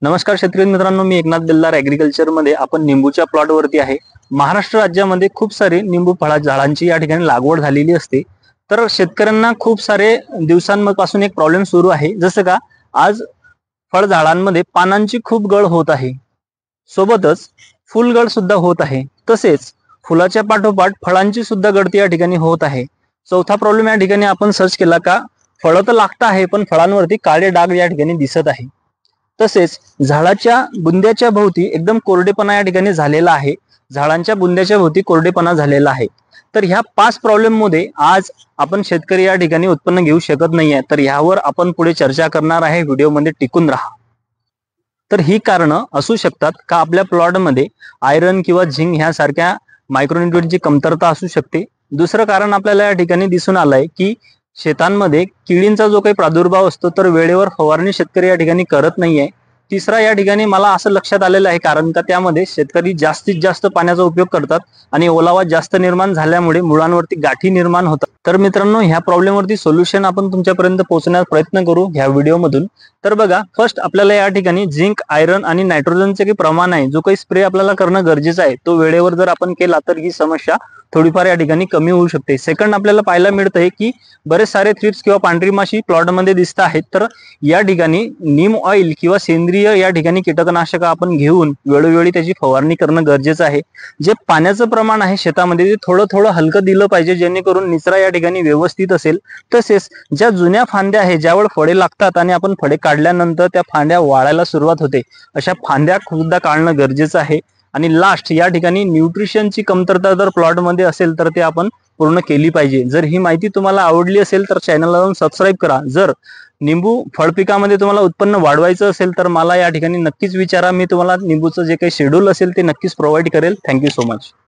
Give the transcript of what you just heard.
नमस्कार शेतकरी मित्रांनो, मी एकनाथ बेल्लार ऍग्रिकल्चर मध्ये आपण निंबूच्या प्लॉट वरती आहे। महाराष्ट्र राज्यामध्ये खूप सारे निंबू फळा झाडांची या ठिकाणी लागवड झालेली असते। तर शेतकऱ्यांना खूप सारे दिवसांपासून एक प्रॉब्लेम सुरू आहे, जसं का आज फळ झाडांमध्ये पानांची खूप गळ होत आहे, सोबतच फुलगळ सुद्धा होत आहे। तसेच फुलाच्या पाठोपाठ फळांची सुद्धा गळती या ठिकाणी होत आहे। चौथा प्रॉब्लेम या ठिकाणी आपण सर्च केला का फळं तर लागत आहे, पण फळांवरती काळे डाग या ठिकाणी दिसत आहे। तसेच झाडाच्या बुंद्याच्या भोवती एकदम कोरडेपणा या ठिकाणी झालेला आहे। झाडांच्या बुंद्याच्या भोवती कोरडेपणा झालेला आहे। तर ह्या 5 प्रॉब्लेम मध्ये आज आपण शेतकरी या ठिकाणी उत्पन्न घेऊ शकत नाहीये। तर ह्यावर आपण पुढे चर्चा करणार आहे, व्हिडिओमध्ये टिकून राहा। तर ही कारणं असू शकतात का आपल्या प्लॉट मध्ये आयरन किंवा झिंक ह्यासारख्या मायक्रोन्यूट्रिएंटची कमतरता असू शकते। दुसरं कारण आपल्याला या ठिकाणी दिसून आलंय की शेतांमध्ये किडींचा जो काही प्रादुर्भाव असतो तर वेळेवर फवारणी शेतकरी या ठिकाणी करत नाहीये। तिसरा या ठिकाणी मला असं लक्षात आलेलं आहे, कारण का त्यामध्ये शेतकरी जास्तीत जास्त पाण्याचा उपयोग करतात आणि ओलावा जास्त निर्माण झाल्यामुळे मुळांवरती गाठी निर्माण होतात। तर मित्रांनो, ह्या प्रॉब्लेम वरती सोल्युशन आपण तुमच्यापर्यंत पोहोचण्याचा प्रयत्न करू ह्या व्हिडिओमधून। तर बघा, फर्स्ट आपल्याला या ठिकाणी झिंक, आयरन आणि नायट्रोजनचे काही प्रमाण आहे, जो काही स्प्रे आपल्याला करणं गरजेचं आहे, तो वेळेवर जर आपण केला तर ही समस्या थोडीफार या ठिकाणी कमी होऊ शकते। सेकंड आपल्याला पाहायला मिळतंय की बरेच सारे थ्रिप्स किंवा पांढरी माशी प्लॉट मध्ये दिसत आहेत। तर या ठिकाणी नीम ऑइल किंवा सेंद्रिय या ठिकाणी कीटकनाशक आपण घेऊन वेळोवेळी त्याची फवारणी करणं गरजेचं आहे। जे पाण्याचं प्रमाण आहे शेतामध्ये ते थोडं थोडं हलकं दिलं पाहिजे, जेणेकरून निचरा या ठिकाणी व्यवस्थित असेल। तसेच ज्या जुन्या फांद्या आहेत, ज्यावर फळे लागतात आणि आपण फळे काढल्यानंतर त्या फांद्या वाळायला सुरुवात होते, अशा फांद्या सुद्धा काढणं गरजेचं आहे। आणि लास्ट या ठिकाणी न्यूट्रिशनची कमतरता जर प्लॉट मध्ये असेल तर ते आपण पूर्ण केली पाहिजे। जर ही माहिती तुम्हाला आवडली असेल तर चॅनलला जाऊन सबस्क्राईब करा। जर निंबू फळ पिकामध्ये तुम्हाला उत्पन्न वाढवायचं असेल तर मला या ठिकाणी नक्कीच विचारा, मी तुम्हाला निंबूचं जे काही शेड्यूल असेल ते नक्कीच प्रोव्हाइड करेल। Thank you so much.